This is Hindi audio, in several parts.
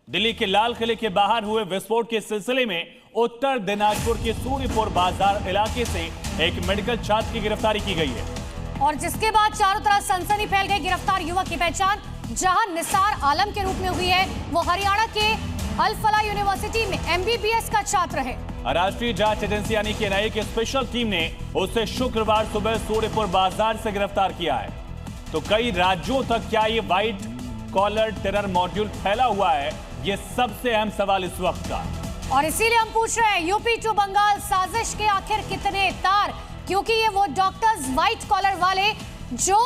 दिल्ली के लाल किले के बाहर हुए विस्फोट के सिलसिले में उत्तर दिनाजपुर के सूर्यपुर बाजार इलाके से एक मेडिकल छात्र की गिरफ्तारी की गई है और जिसके बाद चारों तरफ सनसनी फैल गई। गिरफ्तार युवक की पहचान जहां निसार आलम के रूप में हुई है। वो हरियाणा के अल फलाह यूनिवर्सिटी में MBBS का छात्र है। राष्ट्रीय जांच एजेंसी यानी कि NIA की स्पेशल टीम ने उसे शुक्रवार सुबह सूर्यपुर बाजार से गिरफ्तार किया है। तो कई राज्यों तक क्या ये व्हाइट कॉलर टेरर मॉड्यूल फैला हुआ है, ये सबसे अहम सवाल इस वक्त का। और इसीलिए हम पूछ रहे हैं यूपी टू बंगाल साजिश के आखिर कितने तार, क्योंकि ये वो डॉक्टर्स व्हाइट कॉलर वाले जो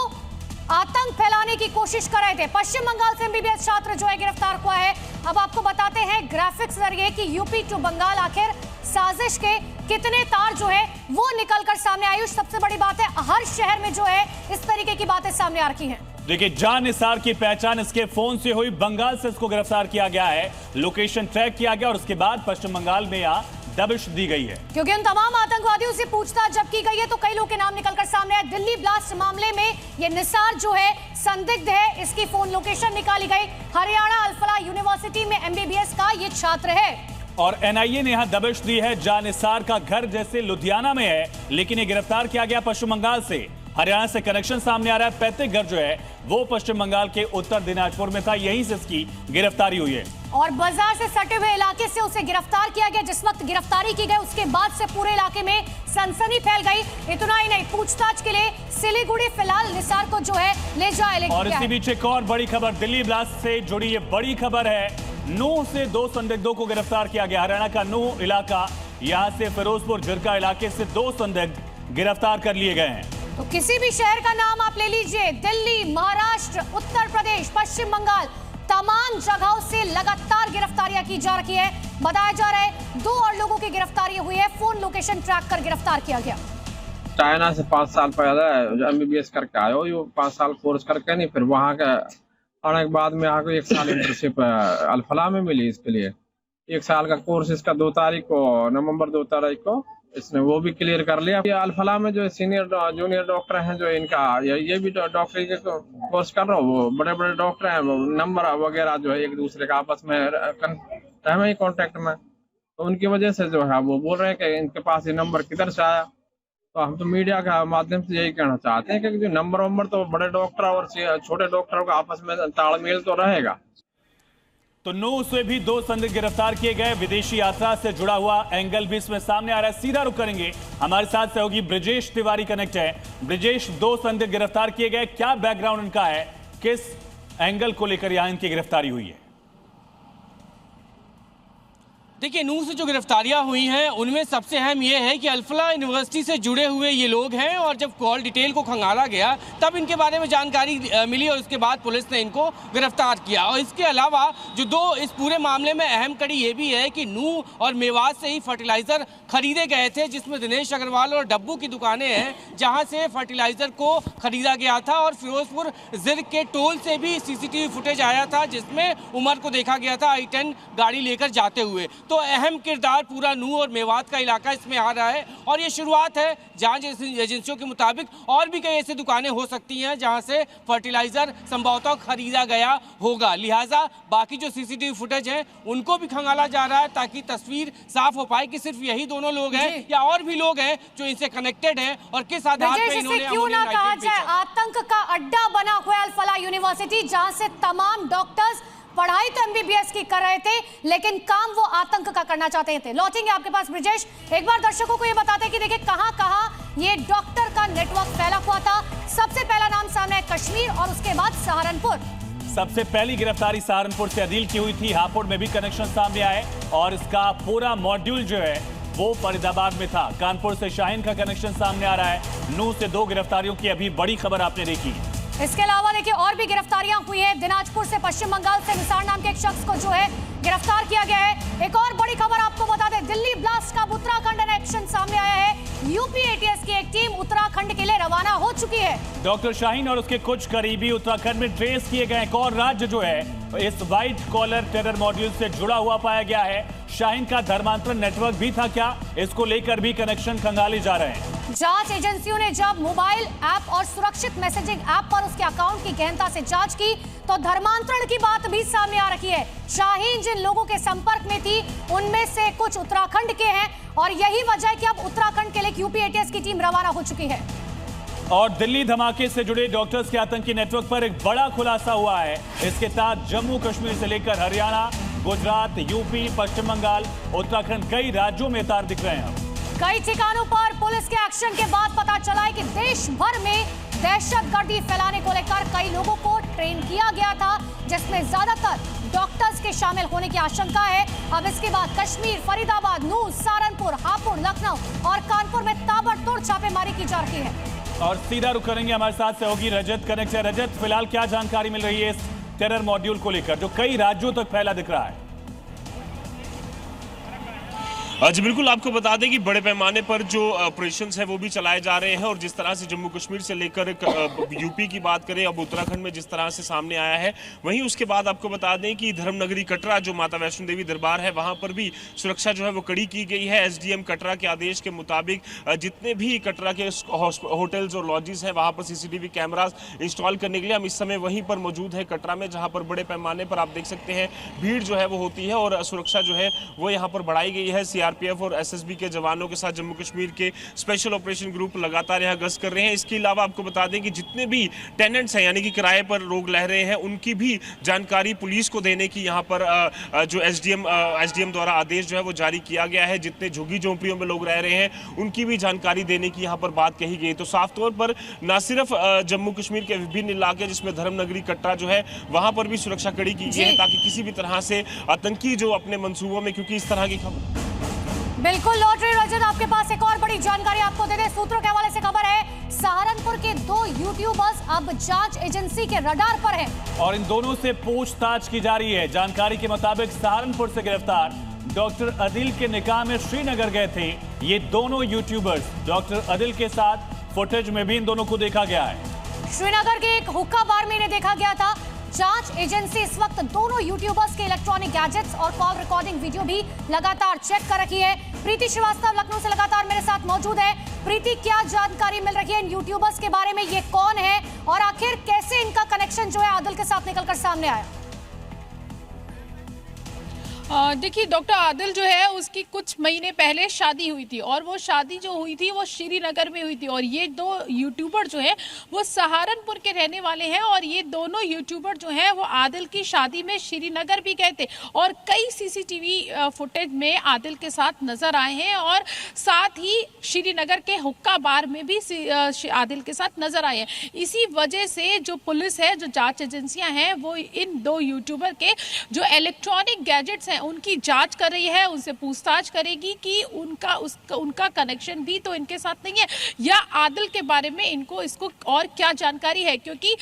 आतंक फैलाने की कोशिश कर रहे थे। पश्चिम बंगाल से MBBS छात्र जो है गिरफ्तार हुआ है। अब आपको बताते हैं ग्राफिक्स जरिए कि यूपी टू बंगाल आखिर साजिश के कितने तार जो है वो निकलकर सामने आई। सबसे बड़ी बात है, हर शहर में जो है इस तरीके की बातें सामने आ रही हैं। देखिए, जान निसार की पहचान इसके फोन से हुई। बंगाल से इसको गिरफ्तार किया गया है, लोकेशन ट्रैक किया गया और उसके बाद पश्चिम बंगाल में यहाँ दबिश दी गई है। क्योंकि उन तमाम आतंकवादियों से पूछताछ जब की गई है तो कई लोगों के नाम निकलकर सामने आए। दिल्ली ब्लास्ट मामले में ये निसार जो है संदिग्ध है, इसकी फोन लोकेशन निकाली गई। हरियाणा अल फलाह यूनिवर्सिटी में MBBS का ये छात्र है और NIA ने यहाँ दबिश दी है। जान निसार का घर जैसे लुधियाना में है, लेकिन ये गिरफ्तार किया गया पश्चिम बंगाल से। हरियाणा से कनेक्शन सामने आ रहा है। पैतृक घर जो है वो पश्चिम बंगाल के उत्तर दिनाजपुर में था, यहीं से इसकी गिरफ्तारी हुई है। और बाजार से सटे हुए इलाके से उसे गिरफ्तार किया गया। जिस वक्त गिरफ्तारी की गई उसके बाद से पूरे इलाके में सनसनी फैल गई। इतना ही नहीं, पूछताछ के लिए सिलीगुड़ी फिलहाल निसार को जो है ले जाए। और इसी बीच एक और बड़ी खबर, दिल्ली ब्लास्ट से जुड़ी ये बड़ी खबर है। नूह से 2 संदिग्धों को गिरफ्तार किया गया। हरियाणा का नूह इलाका, यहाँ से फिरोजपुर झिरका इलाके से 2 संदिग्ध गिरफ्तार कर लिए गए हैं। तो किसी भी शहर का नाम आप ले लीजिए, दिल्ली, महाराष्ट्र, उत्तर प्रदेश, पश्चिम बंगाल, तमाम जगहों से लगातार गिरफ्तारियां की जा रही है। बताया जा रहा है 2 और लोगों की गिरफ्तारी हुई है। फोन लोकेशन ट्रैक कर गिरफ्तार किया गया। चाइना से 5 साल पहले MBBS करके आए हो, ये 5 साल कोर्स करके नहीं, फिर वहाँ के आने के बाद में आके 1 साल इंटर्नशिप अल फलाह में मिली। इसके लिए 1 साल का कोर्स इसका 2 तारीख को, नवंबर 2 तारीख को इसने वो भी क्लियर कर लिया। ये अल फलाह में जो सीनियर जूनियर डॉक्टर हैं जो इनका ये भी डॉक्टरी के कोर्स कर रहा हूँ, वो बड़े बड़े डॉक्टर हैं, वो नंबर वगैरह जो है एक दूसरे का आपस में रहना ही कॉन्टेक्ट में, तो उनकी वजह से जो है वो बोल रहे हैं कि इनके पास ये नंबर किधर से आया। तो हम तो मीडिया के माध्यम से यही कहना चाहते हैं कि जो नंबर तो बड़े डॉक्टर और छोटे डॉक्टरों का आपस में तालमेल तो रहेगा। तो नूह से भी 2 संदिग्ध गिरफ्तार किए गए। विदेशी यात्रा से जुड़ा हुआ एंगल भी इसमें सामने आ रहा है। सीधा रुख करेंगे, हमारे साथ सहयोगी ब्रिजेश तिवारी कनेक्ट है। ब्रिजेश, 2 संदिग्ध गिरफ्तार किए गए, क्या बैकग्राउंड इनका है, किस एंगल को लेकर यहां इनकी गिरफ्तारी हुई है? देखिए, नूह से जो गिरफ्तारियां हुई हैं उनमें सबसे अहम ये है कि अल फलाह यूनिवर्सिटी से जुड़े हुए ये लोग हैं और जब कॉल डिटेल को खंगाला गया तब इनके बारे में जानकारी मिली और उसके बाद पुलिस ने इनको गिरफ्तार किया। और इसके अलावा जो 2 इस पूरे मामले में अहम कड़ी ये भी है कि नूह और मेवात से ही फर्टिलाइजर खरीदे गए थे, जिसमें दिनेश अग्रवाल और डब्बू की दुकानें हैं जहाँ से फर्टिलाइजर को खरीदा गया था। और फिरोजपुर जिर के टोल से भी CCTV फुटेज आया था जिसमें उमर को देखा गया था I-10 गाड़ी लेकर जाते हुए। तो अहम किरदार पूरा नूह और मेवात का इलाका इसमें आ रहा है और ये शुरुआत है। जांच एजेंसियों के मुताबिक और भी कई ऐसी दुकानें हो सकती हैं जहां से फर्टिलाइजर संभवतः खरीदा गया होगा। लिहाजा बाकी जो CCTV फुटेज है उनको भी खंगाला जा रहा है ताकि तस्वीर साफ हो पाए कि सिर्फ यही दोनों लोग हैं या और भी लोग हैं जो इनसे कनेक्टेड हैं और किस आधार पर इन्होंने क्यों ना कहा जाए आतंक का अड्डा बना हुआ है अल फलाह यूनिवर्सिटी, जहां से तमाम डॉक्टर्स पढ़ाई तो MBBS की कर रहे थे लेकिन काम वो आतंक का करना चाहते थे। लौटेंगे आपके पास ब्रिजेश, एक बार दर्शकों को ये बताते हैं कि देखिए कहां ये डॉक्टर का नेटवर्क फैला हुआ था। सबसे पहला नाम सामने है कश्मीर और उसके बाद सहारनपुर। सबसे पहली गिरफ्तारी सहारनपुर से अदील की हुई थी। हापुड़ में भी कनेक्शन सामने आए और इसका पूरा मॉड्यूल जो है वो फरीदाबाद में था। कानपुर से शाहीन का कनेक्शन सामने आ रहा है। नूह से 2 गिरफ्तारियों की अभी बड़ी खबर आपने देखी। इसके अलावा देखिए और भी गिरफ्तारियां हुई है। दिनाजपुर से पश्चिम बंगाल से निसार नाम के एक शख्स को जो है गिरफ्तार किया गया है। एक और बड़ी खबर आपको बता दें, दिल्ली ब्लास्ट का उत्तराखंड एक्शन सामने आया है। यूपी ATS की एक टीम उत्तराखंड के लिए रवाना हो चुकी है। डॉक्टर शाहीन और उसके कुछ करीबी उत्तराखंड में ट्रेस किए गए। एक और राज्य जो है इस व्हाइट कॉलर टेरर मॉड्यूल से जुड़ा हुआ पाया गया है। शाहीन का धर्मांतरण नेटवर्क भी था क्या, इसको लेकर भी कनेक्शन खंगाले जा रहे हैं। जांच एजेंसियों ने जब मोबाइल ऐप और सुरक्षित मैसेजिंग ऐप पर उसके अकाउंट की गहनता से जांच की तो धर्मांतरण की बात भी सामने आ रही है। शाहीन जिन लोगों के संपर्क में थी उनमें से कुछ उत्तराखंड के हैं और यही वजह है कि अब उत्तराखंड के लिए यूपी एटीएस की टीम रवाना हो चुकी है। और दिल्ली धमाके से जुड़े डॉक्टर्स के आतंकी नेटवर्क पर एक बड़ा खुलासा हुआ है। इसके तहत जम्मू कश्मीर से लेकर हरियाणा, गुजरात, यूपी, पश्चिम बंगाल, उत्तराखंड कई राज्यों में तार दिख रहे हैं। कई ठिकानों पर पुलिस के एक्शन के बाद पता चला है कि देश भर में दहशतगर्दी फैलाने को लेकर कई लोगों को ट्रेन किया गया था, जिसमें ज्यादातर डॉक्टर्स के शामिल होने की आशंका है। अब इसके बाद कश्मीर, फरीदाबाद, नूह, सहारनपुर, हापुड़, लखनऊ और कानपुर में ताबड़तोड़ छापेमारी की जा रही है। और सीधा रुख करेंगे, हमारे साथ सहयोगी रजत कनेक्ट है। रजत, फिलहाल क्या जानकारी मिल रही है इस टेरर मॉड्यूल को लेकर जो कई राज्यों तक फैला दिख रहा है? जी बिल्कुल, आपको बता दें कि बड़े पैमाने पर जो ऑपरेशंस है वो भी चलाए जा रहे हैं और जिस तरह से जम्मू कश्मीर से लेकर यूपी की बात करें, अब उत्तराखंड में जिस तरह से सामने आया है, वहीं उसके बाद आपको बता दें कि धर्मनगरी कटरा जो माता वैष्णो देवी दरबार है वहां पर भी सुरक्षा जो है वो कड़ी की गई है। एसडीएम कटरा के आदेश के मुताबिक जितने भी कटरा के होटल्स और लॉजेस हैं वहां पर सीसीटीवी कैमरास इंस्टॉल करने के लिए हम इस समय वहीं पर मौजूद है कटरा में, जहां पर बड़े पैमाने पर आप देख सकते हैं भीड़ जो है वो होती है और सुरक्षा जो है वो यहाँ पर बढ़ाई गई है। सीआरपीएफ और एसएसबी के जवानों के साथ जम्मू कश्मीर के स्पेशल ऑपरेशन ग्रुप लगातार यहां गश्त कर रहे हैं। इसके अलावा आपको बता दें कि जितने भी टेनेंट्स हैं यानी कि किराए पर लोग रह रहे हैं उनकी भी जानकारी पुलिस को देने की यहां पर जो एसडीएम द्वारा आदेश जो है वो जारी किया गया है। जितने झुग्गी झोंपड़ियों में लोग रह रहे हैं उनकी भी जानकारी देने की यहां पर बात कही गई। तो साफ तौर पर न सिर्फ जम्मू कश्मीर के विभिन्न इलाके जिसमें धर्मनगरी कटरा जो है वहां पर भी सुरक्षा कड़ी की गई है ताकि किसी भी तरह से आतंकी जो अपने मंसूबों में, क्योंकि इस तरह की खबर बिल्कुल लौट रही रजत आपके पास एक और बड़ी जानकारी आपको दे दें। सूत्रों के हवाले से खबर है सहारनपुर के 2 यूट्यूबर्स अब जांच एजेंसी के रडार पर हैं और इन दोनों से पूछताछ की जा रही है। जानकारी के मुताबिक सहारनपुर से गिरफ्तार डॉक्टर अदिल के निकाह में श्रीनगर गए थे ये दोनों यूट्यूबर्स। डॉक्टर अदिल के साथ फुटेज में भी इन दोनों को देखा गया है। श्रीनगर के एक हुक्का बार में इन्हें देखा गया था। जांच एजेंसी इस वक्त दोनों यूट्यूबर्स के इलेक्ट्रॉनिक गैजेट्स और कॉल रिकॉर्डिंग वीडियो भी लगातार चेक कर रही है। प्रीति श्रीवास्तव लखनऊ से लगातार मेरे साथ मौजूद है। प्रीति, क्या जानकारी मिल रही है इन यूट्यूबर्स के बारे में? ये कौन है और आखिर कैसे इनका कनेक्शन जो है आदिल के साथ निकलकर सामने आया? देखिए, डॉक्टर आदिल जो है उसकी कुछ महीने पहले शादी हुई थी और वो शादी जो हुई थी वो श्रीनगर में हुई थी और ये 2 यूट्यूबर जो है वो सहारनपुर के रहने वाले हैं और ये दोनों यूट्यूबर जो हैं वो आदिल की शादी में श्रीनगर भी गए थे और कई सीसीटीवी फुटेज में आदिल के साथ नजर आए हैं और साथ ही श्रीनगर के हुक्का बार में भी आदिल के साथ नजर आए हैं। इसी वजह से जो पुलिस है, जो जांच एजेंसियां हैं, वो इन 2 यूट्यूबर के जो इलेक्ट्रॉनिक गैजेट्स हैं उनकी जांच कर रही है, उनसे पूछताछ करेगी कि उनका कनेक्शन भी तो इनके साथ नहीं है या आदिल के बारे में इसको और क्या जानकारी है। क्योंकि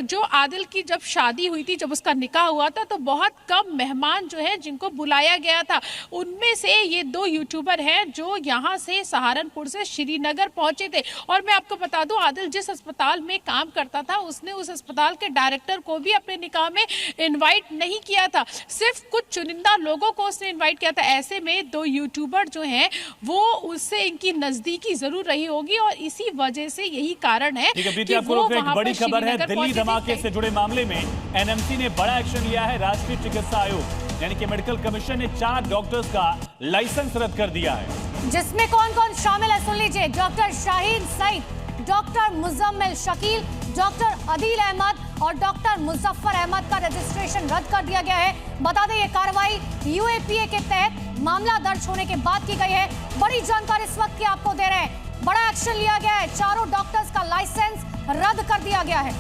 जो आदिल की जब शादी हुई थी, जब उसका निकाह हुआ था, तो बहुत कम मेहमान जो है जिनको बुलाया गया था, उनमें से ये 2 यूट्यूबर हैं जो यहाँ से सहारनपुर से श्रीनगर पहुंचे थे। और मैं आपको बता दूं, आदिल जिस अस्पताल में काम करता था उसने उस अस्पताल के डायरेक्टर को भी अपने निकाह में इन्वाइट नहीं किया था, सिर्फ कुछ चुनिंदा लोगों को उसने इनवाइट किया था। ऐसे में 2 यूट्यूबर जो हैं वो उससे इनकी नजदीकी जरूर रही होगी और इसी वजह से यही कारण है कि वो वहां पर बड़ी खबर है। दिल्ली धमाके से जुड़े मामले में एनएमसी ने बड़ा एक्शन लिया है। राष्ट्रीय चिकित्सा आयोग यानी कि मेडिकल कमीशन ने 4 डॉक्टर्स का लाइसेंस रद्द कर दिया है। जिसमें कौन कौन शामिल है सुन लीजिए। Doctor Shaheen Saeed, doctor Muzammil Shakeel, doctor Adeel Ahmed और डॉक्टर मुजफ्फर अहमद का रजिस्ट्रेशन रद्द कर दिया गया है। बता दें ये कार्रवाई यूएपीए के तहत मामला दर्ज होने के बाद की गई है। बड़ी जानकारी इस वक्त की आपको दे रहे हैं। बड़ा एक्शन लिया गया है, 4 डॉक्टर्स का लाइसेंस रद्द कर दिया गया है।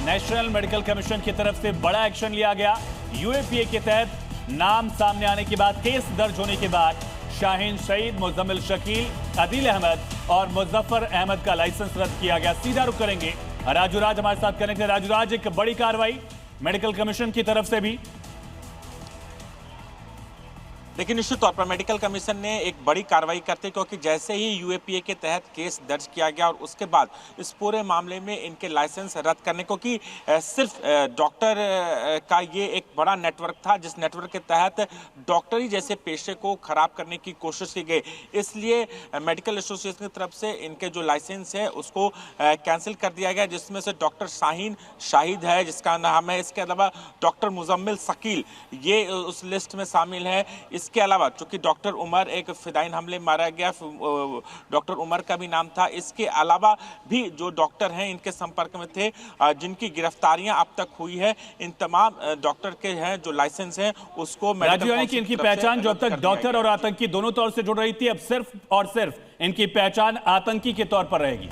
नेशनल मेडिकल कमीशन की तरफ से बड़ा एक्शन लिया गया। यूएपीए के तहत नाम सामने आने के बाद, केस दर्ज होने के बाद शाहीन सईद, मुजम्मिल शकील, अदील अहमद और मुजफ्फर अहमद का लाइसेंस रद्द किया गया। सीधा रुख करेंगे, राजू राज हमारे साथ कनेक्ट है। राजू राज, एक बड़ी कार्रवाई मेडिकल कमीशन की तरफ से भी। देखिए, निश्चित तौर पर मेडिकल कमीशन ने एक बड़ी कार्रवाई करते, क्योंकि जैसे ही यूएपीए के तहत केस दर्ज किया गया और उसके बाद इस पूरे मामले में इनके लाइसेंस रद्द करने, क्योंकि सिर्फ डॉक्टर का ये एक बड़ा नेटवर्क था जिस नेटवर्क के तहत डॉक्टरी जैसे पेशे को खराब करने की कोशिश की गई। इसलिए मेडिकल एसोसिएशन की तरफ से इनके जो लाइसेंस है उसको कैंसिल कर दिया गया, जिसमें से डॉक्टर शाहीन शाहिद है जिसका नाम है, इसके अलावा डॉक्टर मुजम्मिल शकील ये उस लिस्ट में शामिल है। इसके अलावा चूंकि डॉक्टर उमर एक फिदाइन हमले मारा गया, डॉक्टर उमर का भी नाम था। इसके अलावा भी जो डॉक्टर हैं इनके संपर्क में थे जिनकी गिरफ्तारियां अब तक हुई है, इन तमाम डॉक्टर के हैं जो लाइसेंस हैं उसको राजू, यानी कि इनकी पहचान जो अब तक डॉक्टर और आतंकी दोनों तौर से जुड़ रही थी, अब सिर्फ और सिर्फ इनकी पहचान आतंकी के तौर पर रहेगी।